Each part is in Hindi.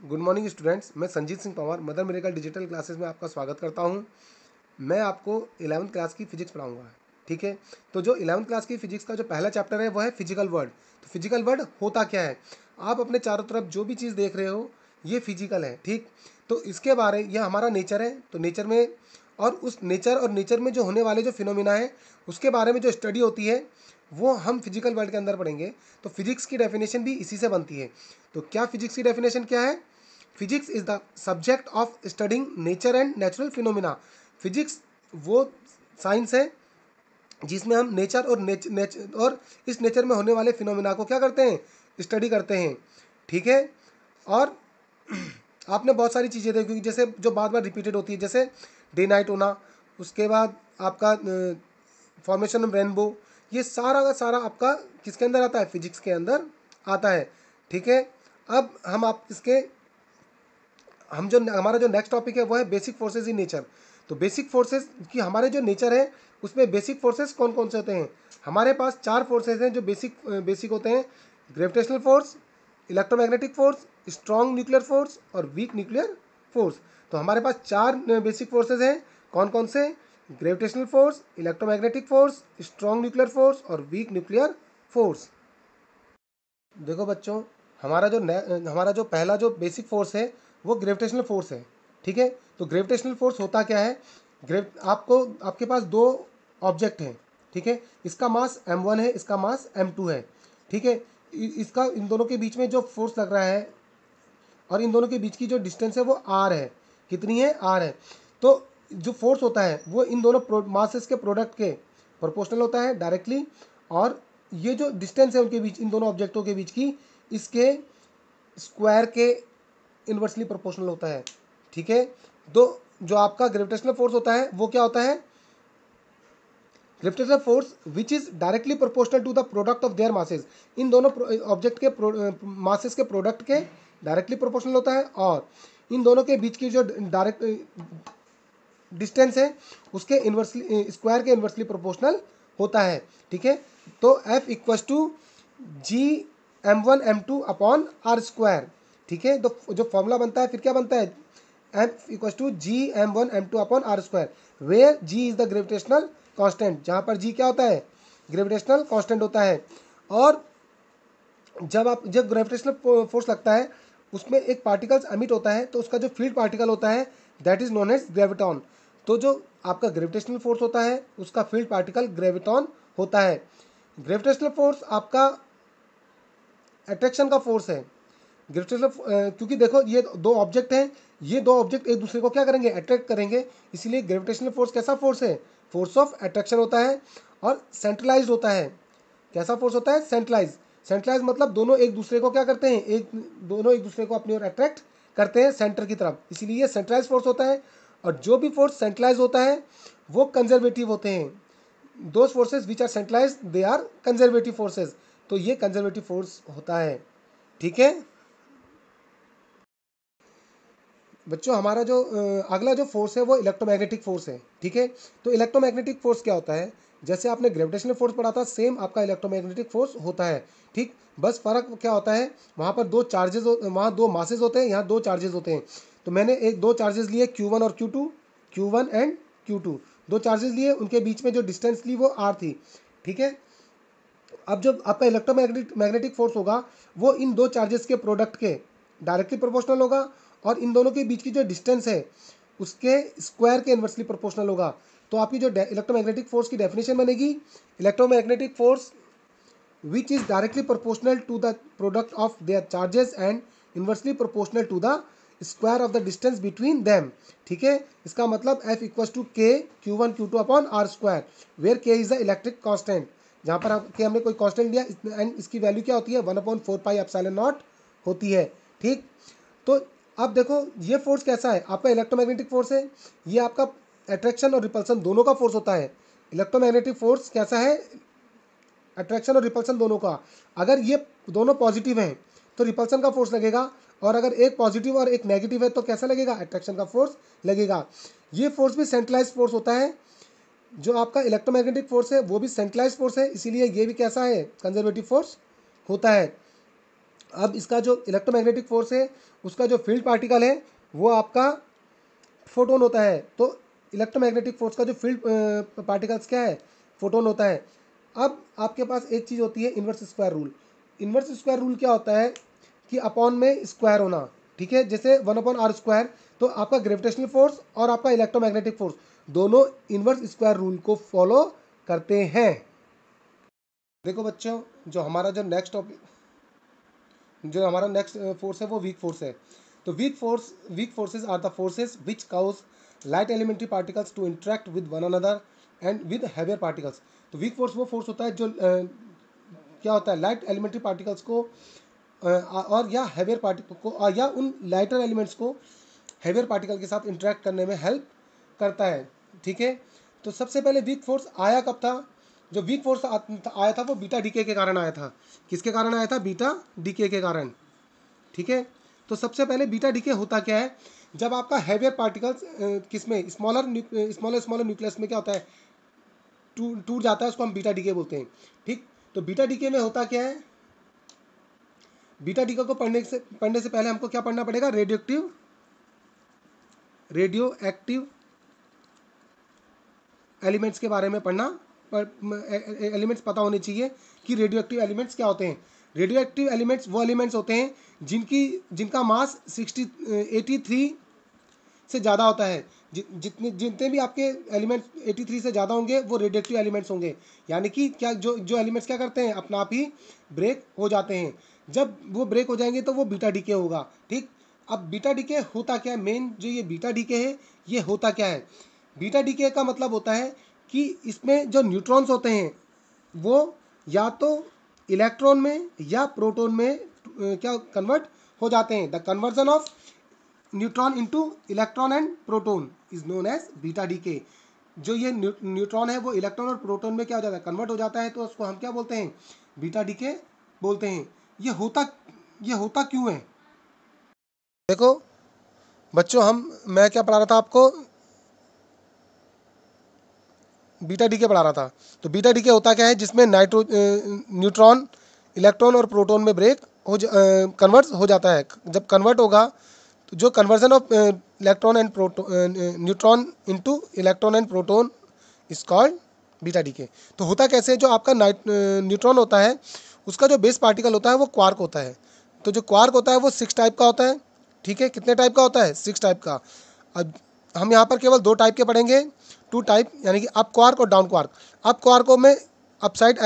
गुड मॉर्निंग स्टूडेंट्स, मैं Sanjeet Singh Panwar mother miracle digital classes में आपका स्वागत करता हूं। मैं आपको 11वीं क्लास की फिजिक्स पढ़ाऊंगा। ठीक है, तो जो 11वीं क्लास की फिजिक्स का जो पहला चैप्टर है वो है फिजिकल वर्ल्ड। तो फिजिकल वर्ल्ड होता क्या है? आप अपने चारों तरफ जो भी चीज़ देख रहे हो ये फिजिकल है। ठीक, तो इसके बारे यह हमारा नेचर है। तो नेचर में और उस नेचर और नेचर में जो होने वाले जो फिनोमिना है उसके बारे में जो स्टडी होती है वो हम फिजिकल वर्ल्ड के अंदर पढ़ेंगे। तो फिजिक्स की डेफिनेशन भी इसी से बनती है। तो क्या फिजिक्स की डेफिनेशन क्या है? Physics is the subject of studying nature and natural phenomena. Physics वो साइंस है जिसमें हम नेचर और इस नेचर में होने वाले फिनोमिना को क्या करते हैं? स्टडी करते हैं। ठीक है, और आपने बहुत सारी चीज़ें देखी होंगी जैसे जो बार बार रिपीटेड होती है, जैसे डे नाइट होना, उसके बाद आपका फॉर्मेशन ऑफ रेनबो। ये सारा का सारा आपका किसके अंदर आता है? फिजिक्स के अंदर आता है। ठीक है, अब हम आप इसके हम जो हमारा जो नेक्स्ट टॉपिक है वो है बेसिक फोर्सेस इन नेचर। तो बेसिक फोर्सेस की हमारे जो नेचर है उसमें बेसिक फोर्सेस कौन कौन से होते हैं? हमारे पास 4 फोर्सेस हैं जो बेसिक होते हैं। Gravitational force, electromagnetic force, strong nuclear force और वीक न्यूक्लियर फोर्स। तो हमारे पास 4 बेसिक फोर्सेस हैं। कौन कौन से? Gravitational force, electromagnetic force, strong nuclear force और वीक न्यूक्लियर फोर्स। देखो बच्चों, हमारा जो पहला जो बेसिक फोर्स है वो ग्रेविटेशनल फोर्स है। ठीक है, तो ग्रेविटेशनल फोर्स होता क्या है? आपके पास दो ऑब्जेक्ट हैं। ठीक है, इसका मास m1 है, इसका मास m2 है। ठीक है, इसका इन दोनों के बीच में जो फोर्स लग रहा है और इन दोनों के बीच की जो डिस्टेंस है वो r है। कितनी है? r है। तो जो फोर्स होता है वो इन दोनों मासेस के प्रोडक्ट के प्रोपोर्शनल होता है डायरेक्टली। और ये जो डिस्टेंस है उनके बीच, इन दोनों ऑब्जेक्टों के बीच की, इसके स्क्वायर के इन्वर्सली प्रोपोर्शनल होता है। ठीक है, तो जो आपका ग्रेविटेशनल फोर्स होता है वो क्या होता है? Gravitational force which is directly proportional to the product of their masses. इन दोनों ऑब्जेक्ट के मासेस के प्रोडक्ट के डायरेक्टली प्रोपोर्शनल होता है, और इन दोनों के बीच की जो डायरेक्ट डिस्टेंस है उसके इन्वर्सली स्क्वायर के इन्वर्सली प्रोपोर्शनल होता है। ठीक है, तो F equals to G m1 m2 upon r square. ठीक है, तो जो फॉर्मूला बनता है फिर क्या बनता है? F equals to G m1 m2 upon r square, where G is the gravitational constant, जहाँ पर जी क्या होता है? ग्रेविटेशनल कांस्टेंट होता है। और जब ग्रेविटेशनल फोर्स लगता है उसमें एक पार्टिकल्स एमिट होता है, तो उसका जो फील्ड पार्टिकल होता है that is known as graviton. तो जो आपका ग्रेविटेशनल फोर्स होता है उसका फील्ड पार्टिकल ग्रेविटॉन होता है। ग्रेविटेशनल फोर्स आपका अट्रैक्शन का फोर्स है। ग्रेविटेशनल क्योंकि देखो ये दो ऑब्जेक्ट हैं, ये दो ऑब्जेक्ट एक दूसरे को क्या करेंगे? अट्रैक्ट करेंगे। इसीलिए ग्रेविटेशनल फोर्स कैसा फोर्स है? फोर्स ऑफ अट्रैक्शन होता है और सेंट्रलाइज्ड होता है। कैसा फोर्स होता है? सेंट्रलाइज मतलब दोनों एक दूसरे को क्या करते हैं? दोनों एक दूसरे को अपनी ओर अट्रैक्ट करते हैं सेंटर की तरफ, इसीलिए ये सेंट्रलाइज फोर्स होता है। और जो भी फोर्स सेंट्रलाइज होता है वो कंजर्वेटिव होते हैं। Those forces which are centralize they are conservative forces. तो ये कंजर्वेटिव फोर्स होता है। ठीक है बच्चों, हमारा जो अगला जो फोर्स है वो इलेक्ट्रोमैग्नेटिक फोर्स है। ठीक है, तो इलेक्ट्रोमैग्नेटिक फोर्स क्या होता है? जैसे आपने ग्रेविटेशनल फोर्स पढ़ा था, सेम आपका इलेक्ट्रोमैग्नेटिक फोर्स होता है। ठीक, बस फर्क क्या होता है? वहाँ पर दो चार्जेस, वहाँ दो मासेज होते हैं, यहाँ दो चार्जेस होते हैं। तो मैंने एक दो चार्जेस लिए Q1 और Q2, Q1 एंड Q2, दो चार्जेस लिए, उनके बीच में जो डिस्टेंस ली वो r थी। ठीक है, अब जो आपका मैग्नेटिक फोर्स होगा वो इन दो चार्जेस के प्रोडक्ट के डायरेक्टली प्रोपोर्शनल होगा, और इन दोनों के बीच की जो डिस्टेंस है उसके स्क्वायर के इन्वर्सली प्रोपोर्शनल होगा। तो आपकी जो इलेक्ट्रोमैग्नेटिक फोर्स की डेफिनेशन बनेगी, electromagnetic force which is directly proportional to the product of their charges and inversely proportional to the square of the distance between them. ठीक है, इसका मतलब F equal to K Q1 Q2 upon r square, where K is the electric constant. जहाँ पर के हमने कोई कांस्टेंट लिया एंड इसकी वैल्यू क्या होती है? 1/4 पाई एप्सिलॉन नॉट होती है। ठीक, तो अब देखो ये फोर्स कैसा है? आपका इलेक्ट्रोमैग्नेटिक फोर्स है, ये आपका अट्रैक्शन और रिपल्सन दोनों का फोर्स होता है। इलेक्ट्रोमैग्नेटिक फोर्स कैसा है? अट्रैक्शन और रिपल्सन दोनों का। अगर ये दोनों पॉजिटिव हैं तो रिपल्सन का फोर्स लगेगा, और अगर एक पॉजिटिव और एक नेगेटिव है तो कैसा लगेगा? अट्रैक्शन का फोर्स लगेगा। ये फोर्स भी सेंट्रलाइज फोर्स होता है। जो आपका इलेक्ट्रोमैग्नेटिक फोर्स है वो भी सेंट्रलाइज फोर्स है, इसीलिए ये भी कैसा है? कंजर्वेटिव फोर्स होता है। अब इसका जो इलेक्ट्रोमैग्नेटिक फोर्स है, उसका जो फील्ड पार्टिकल है वो आपका फोटोन होता है। तो इलेक्ट्रोमैग्नेटिक फोर्स का जो फील्ड पार्टिकल्स क्या है, फोटोन होता है। अब आपके पास एक चीज़ होती है inverse square rule. Inverse square rule क्या होता है कि अपॉन में स्क्वायर होना, ठीक है। जैसे 1/r², तो आपका ग्रेविटेशनल फोर्स और आपका इलेक्ट्रोमैग्नेटिक फोर्स दोनों इन्वर्स स्क्वायर रूल को फॉलो करते हैं। देखो बच्चों, जो हमारा नेक्स्ट फोर्स है वो वीक फोर्स है। तो weak forces are the forces which cause light elementary particles to interact with one another and with heavier particles. तो वीक फोर्स वो फोर्स होता है जो क्या होता है, लाइट एलिमेंट्री पार्टिकल्स को और या हैवियर पार्टिकल को या उन लाइटर एलिमेंट्स को हैवियर पार्टिकल के साथ इंटरेक्ट करने में हेल्प करता है, ठीक है। तो सबसे पहले वीक फोर्स आया कब था? जो वीक फोर्स आया था वो बीटा डीके के कारण आया था। किसके कारण आया था? बीटा डीके के कारण, ठीक है। तो सबसे पहले बीटा डीके होता क्या है, जब आपका हैवियर पार्टिकल्स किसमें स्मॉलर न्यूक्लियस में क्या होता है, टूट जाता है, उसको हम बीटा डीके बोलते हैं, ठीक। तो बीटा डीके में होता क्या है, बीटा डीके को पढ़ने से पहले हमको क्या पढ़ना पड़ेगा? रेडियो एक्टिव एलिमेंट्स के बारे में पढ़ना, एलिमेंट्स पता होने चाहिए कि रेडियो एक्टिव एलिमेंट्स क्या होते हैं। रेडियो एक्टिव एलिमेंट्स वो एलिमेंट्स होते हैं जिनका मास 83 से ज़्यादा होता है। जितने भी आपके एलिमेंट्स 83 से ज़्यादा होंगे वो रेडियो एक्टिव एलिमेंट्स होंगे। यानी कि क्या जो एलिमेंट्स क्या करते हैं, अपना आप ही ब्रेक हो जाते हैं। जब वो ब्रेक हो जाएंगे तो वो बीटा डीके होगा, ठीक। अब बीटा डीके होता क्या है, मेन जो ये बीटा डीके है ये होता क्या है? बीटा डीके का मतलब होता है कि इसमें जो न्यूट्रॉन्स होते हैं वो या तो इलेक्ट्रॉन में या प्रोटॉन में क्या कन्वर्ट हो जाते हैं। The conversion of neutron into electron and proton is known as beta decay. जो ये न्यूट्रॉन है वो इलेक्ट्रॉन और प्रोटॉन में क्या हो जाता है, कन्वर्ट हो जाता है, तो उसको हम क्या बोलते हैं? बीटा डीके बोलते हैं। ये होता क्यों है? देखो बच्चों, मैं क्या पढ़ा रहा था आपको? बीटा डीके पढ़ा रहा था। तो बीटा डीके होता क्या है, जिसमें न्यूट्रॉन इलेक्ट्रॉन और प्रोटॉन में ब्रेक हो कन्वर्ट हो जाता है। जब कन्वर्ट होगा तो जो conversion of electron and proton neutron into electron and proton is called beta decay. तो होता कैसे है, जो आपका न्यूट्रॉन होता है उसका जो बेस पार्टिकल होता है वो क्वार्क होता है। तो जो क्वार्क होता है वो 6 टाइप का होता है, ठीक है। कितने टाइप का होता है? 6 टाइप का। अब हम यहाँ पर केवल 2 टाइप के पढ़ेंगे, 2 टाइप, यानी कि अप क्वार्क और डाउन क्वार्क। अप क्वार्क को मैं अप साइड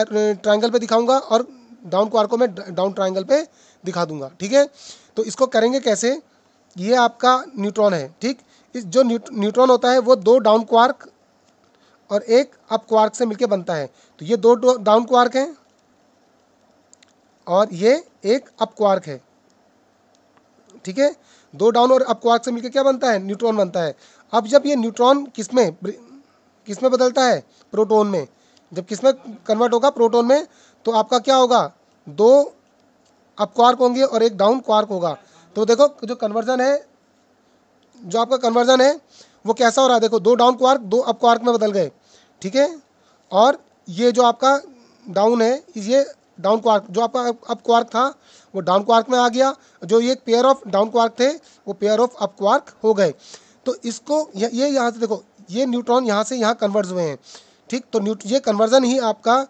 ट्राइंगल पे दिखाऊंगा और डाउन क्वार्क को मैं डाउन ट्राइंगल पे दिखा दूंगा, ठीक है। तो इसको करेंगे कैसे? ये आपका न्यूट्रॉन है, ठीक। इस जो न्यूट्रॉन होता है वो 2 डाउन क्वार्क और एक अप क्वार्क से मिलकर बनता है। तो ये 2 डाउन क्वार्क हैं और ये एक अप क्वार्क है, ठीक है। 2 डाउन और अप क्वार्क से मिलकर क्या बनता है? न्यूट्रॉन बनता है। अब जब ये न्यूट्रॉन किसमें बदलता है? प्रोटॉन में। जब किसमें कन्वर्ट होगा? प्रोटॉन में। तो आपका क्या होगा? 2 अप क्वार्क होंगे और एक डाउन क्वार्क होगा। तो देखो जो आपका कन्वर्जन है वो कैसा हो रहा है? देखो 2 डाउन क्वार्क 2 अप क्वार्क में बदल गए, ठीक है। और ये जो आपका डाउन है, ये डाउन क्वार्क, जो आपका अप क्वार्क था वो डाउन क्वार्क में आ गया। जो ये पेयर ऑफ डाउन क्वार्क थे वो पेयर ऑफ अप क्वार्क हो गए। तो इसको ये यहाँ से देखो, ये न्यूट्रॉन यहाँ से यहाँ कन्वर्ज हुए हैं, ठीक। तो ये कन्वर्जन ही आपका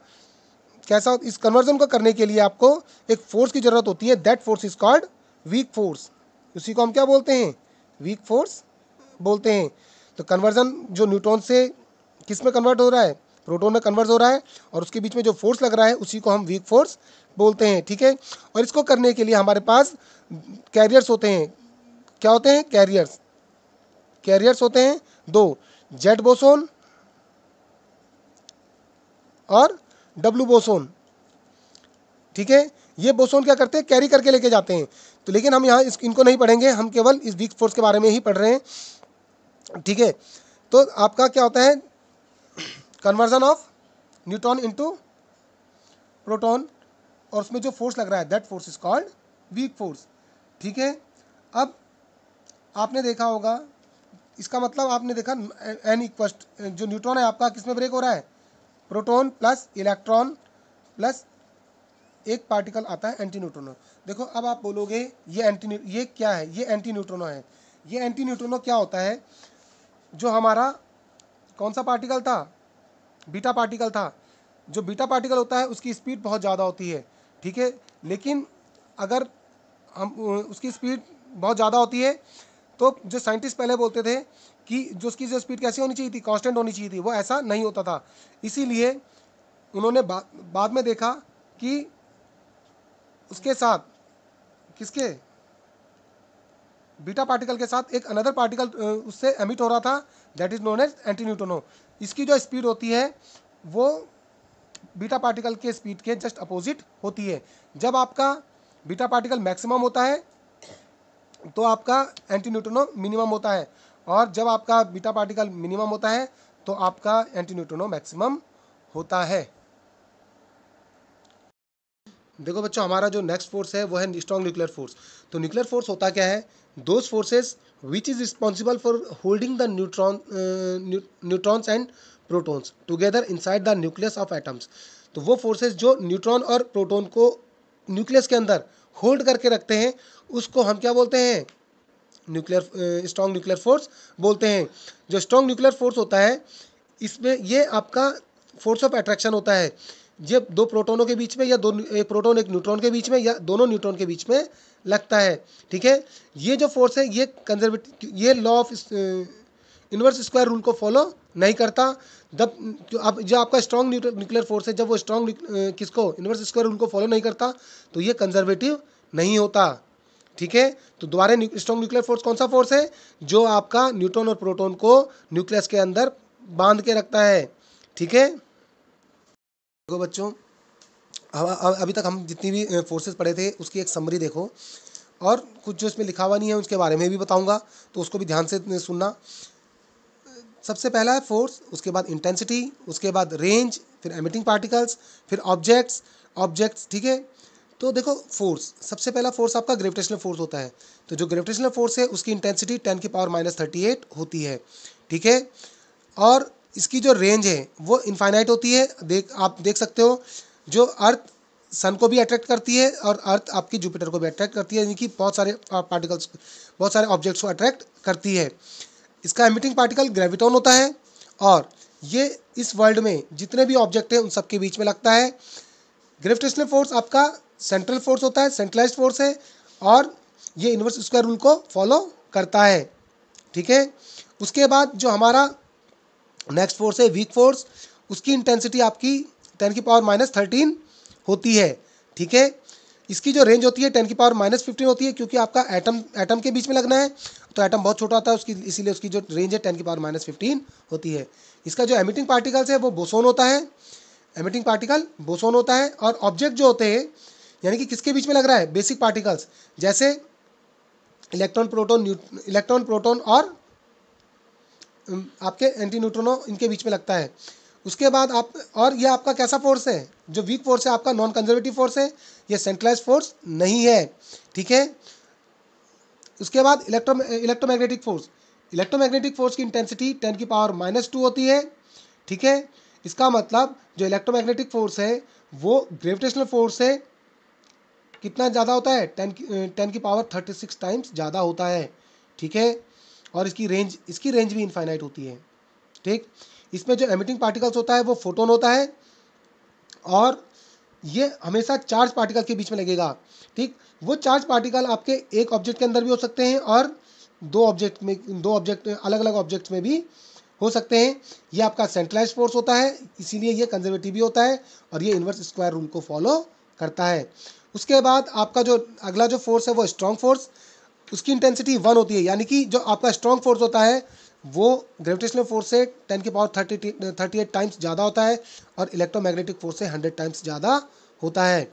कैसा, इस कन्वर्जन को करने के लिए आपको एक फोर्स की ज़रूरत होती है। That force is called weak force. उसी को हम क्या बोलते हैं? वीक फोर्स बोलते हैं। तो कन्वर्जन जो न्यूट्रॉन से किस में कन्वर्ट हो रहा है? प्रोटॉन में कन्वर्ट हो रहा है, और उसके बीच में जो फोर्स लग रहा है उसी को हम वीक फोर्स बोलते हैं, ठीक है। और इसको करने के लिए हमारे पास कैरियर्स होते हैं। क्या होते हैं? कैरियर्स होते हैं 2, जेड बोसोन और डब्ल्यू बोसोन, ठीक है। ये बोसोन क्या करते हैं? कैरी करके लेके जाते हैं। तो लेकिन हम यहाँ इनको नहीं पढ़ेंगे, हम केवल इस वीक फोर्स के बारे में ही पढ़ रहे हैं, ठीक है। तो आपका क्या होता है? Conversion of neutron into proton, और उसमें जो फोर्स लग रहा है that force is called weak force, ठीक है। अब आपने देखा होगा, इसका मतलब आपने देखा एन इक्वल, जो न्यूट्रॉन है आपका किस में ब्रेक हो रहा है? प्रोटॉन प्लस इलेक्ट्रॉन प्लस एक पार्टिकल आता है एंटी न्यूट्रिनो। देखो अब आप बोलोगे ये क्या है, ये एंटी न्यूट्रिनो है। ये एंटी न्यूट्रिनो क्या होता है, जो हमारा कौन सा पार्टिकल था, बीटा पार्टिकल था। जो बीटा पार्टिकल होता है उसकी स्पीड बहुत ज़्यादा होती है, ठीक है। लेकिन अगर हम उसकी स्पीड बहुत ज़्यादा होती है तो जो साइंटिस्ट पहले बोलते थे कि जो उसकी जो स्पीड कैसी होनी चाहिए थी, कांस्टेंट होनी चाहिए थी, वो ऐसा नहीं होता था। इसीलिए उन्होंने बाद में देखा कि उसके साथ, किसके, बीटा पार्टिकल के साथ एक अनदर पार्टिकल उससे एमिट हो रहा था, that is known as antineutrino. इसकी जो स्पीड होती है वो बीटा पार्टिकल के स्पीड के जस्ट अपोजिट होती है। जब आपका बीटा पार्टिकल मैक्सिमम होता है तो आपका एंटी न्यूट्रिनो मिनिमम होता है, और जब आपका बीटा पार्टिकल मिनिमम होता है तो आपका एंटी न्यूट्रिनो मैक्सिमम होता है। देखो बच्चों, हमारा जो नेक्स्ट फोर्स है वो है स्ट्रॉन्ग न्यूक्लियर फोर्स। तो न्यूक्लियर फोर्स होता क्या है, those forces which is responsible for holding the neutrons and protons together inside the nucleus of atoms. तो वो फोर्सेस जो न्यूट्रॉन और प्रोटॉन को न्यूक्लियस के अंदर होल्ड करके रखते हैं, उसको हम क्या बोलते हैं, स्ट्रॉन्ग न्यूक्लियर फोर्स बोलते हैं। जो स्ट्रॉन्ग न्यूक्लियर फोर्स होता है, इसमें ये आपका फोर्स ऑफ अट्रैक्शन होता है। ये दो प्रोटोनों के बीच में, या एक प्रोटॉन एक न्यूट्रॉन के बीच में, या दोनों न्यूट्रॉन के बीच में लगता है, ठीक है। ये जो फोर्स है ये कंजर्वेटिव, ये law of inverse square rule को फॉलो नहीं करता। जब जो आपका स्ट्रॉन्ग न्यूक्लियर फोर्स है, जब वो स्ट्रॉन्ग किसको, इनवर्स स्क्वायर रूल को फॉलो नहीं करता, तो ये कंजर्वेटिव नहीं होता, ठीक है। तो दोबारा स्ट्रॉन्ग न्यूक्लियर फोर्स कौन सा फोर्स है, जो आपका न्यूट्रॉन और प्रोटॉन को न्यूक्लियस के अंदर बांध के रखता है, ठीक है। देखो बच्चों, अभी तक हम जितनी भी फोर्सेस पढ़े थे उसकी एक समरी देखो, और कुछ जो इसमें लिखा हुआ नहीं है उसके बारे में भी बताऊंगा, तो उसको भी ध्यान से सुनना। सबसे पहला है फोर्स, उसके बाद इंटेंसिटी, उसके बाद रेंज, फिर एमिटिंग पार्टिकल्स, फिर ऑब्जेक्ट्स, ठीक है। तो देखो फोर्स, सबसे पहला फोर्स आपका ग्रेविटेशनल फोर्स होता है। तो जो ग्रेविटेशनल फोर्स है उसकी इंटेंसिटी 10⁻⁻38 होती है, ठीक है। और इसकी जो रेंज है वो इनफाइनाइट होती है। आप देख सकते हो, जो अर्थ सन को भी अट्रैक्ट करती है और अर्थ आपकी जुपिटर को भी अट्रैक्ट करती है, यानी कि बहुत सारे पार्टिकल्स, बहुत सारे ऑब्जेक्ट्स को अट्रैक्ट करती है। इसका एमिटिंग पार्टिकल ग्रेविटॉन होता है, और ये इस वर्ल्ड में जितने भी ऑब्जेक्ट हैं उन सबके बीच में लगता है। ग्रेविटेशनल फोर्स आपका सेंट्रल फोर्स होता है, सेंट्रलाइज्ड फोर्स है, और ये इनवर्स स्क्वायर रूल को फॉलो करता है, ठीक है। उसके बाद जो हमारा नेक्स्ट फोर्स है वीक फोर्स, उसकी इंटेंसिटी आपकी 10⁻⁻13 होती है, ठीक है। इसकी जो रेंज होती है 10⁻⁻15 होती है, क्योंकि आपका एटम के बीच में लगना है, तो एटम बहुत छोटा होता है उसकी, इसीलिए उसकी जो रेंज है 10⁻⁻15 होती है। इसका जो एमिटिंग पार्टिकल्स है वो बोसोन होता है, एमिटिंग पार्टिकल बोसोन होता है। और ऑब्जेक्ट जो होते हैं, यानी कि किसके बीच में लग रहा है, बेसिक पार्टिकल्स, जैसे इलेक्ट्रॉन प्रोटॉन और आपके एंटी न्यूट्रिनो, इनके बीच में लगता है। उसके बाद आप, और ये आपका कैसा फोर्स है, जो वीक फोर्स है आपका नॉन कंजर्वेटिव फोर्स है, ये सेंट्रलाइज्ड फोर्स नहीं है, ठीक है। उसके बाद इलेक्ट्रोमैग्नेटिक फोर्स की इंटेंसिटी 10⁻⁻2 होती है, ठीक है। इसका मतलब जो इलेक्ट्रोमैग्नेटिक फोर्स है वो ग्रेविटेशनल फोर्स से कितना ज़्यादा होता है, 10⁻36 टाइम्स ज़्यादा होता है, ठीक है। और इसकी रेंज भी इनफाइनाइट होती है, ठीक। इसमें जो एमिटिंग पार्टिकल्स होता है वो फोटोन होता है, और ये हमेशा चार्ज पार्टिकल के बीच में लगेगा, ठीक। वो चार्ज पार्टिकल आपके एक ऑब्जेक्ट के अंदर भी हो सकते हैं, और दो ऑब्जेक्ट अलग अलग ऑब्जेक्ट्स में भी हो सकते हैं। ये आपका सेंट्रलाइज्ड फोर्स होता है, इसीलिए ये कंजर्वेटिव भी होता है, और ये इनवर्स स्क्वायर रूल को फॉलो करता है। उसके बाद आपका जो अगला जो फोर्स है वो स्ट्रॉन्ग फोर्स, उसकी इंटेंसिटी 1 होती है, यानी कि जो आपका स्ट्रॉन्ग फोर्स होता है वो ग्रेविटेशनल फोर्स से 10⁻38 टाइम्स ज़्यादा होता है, और इलेक्ट्रोमैग्नेटिक फोर्स से 100 टाइम्स ज़्यादा होता है।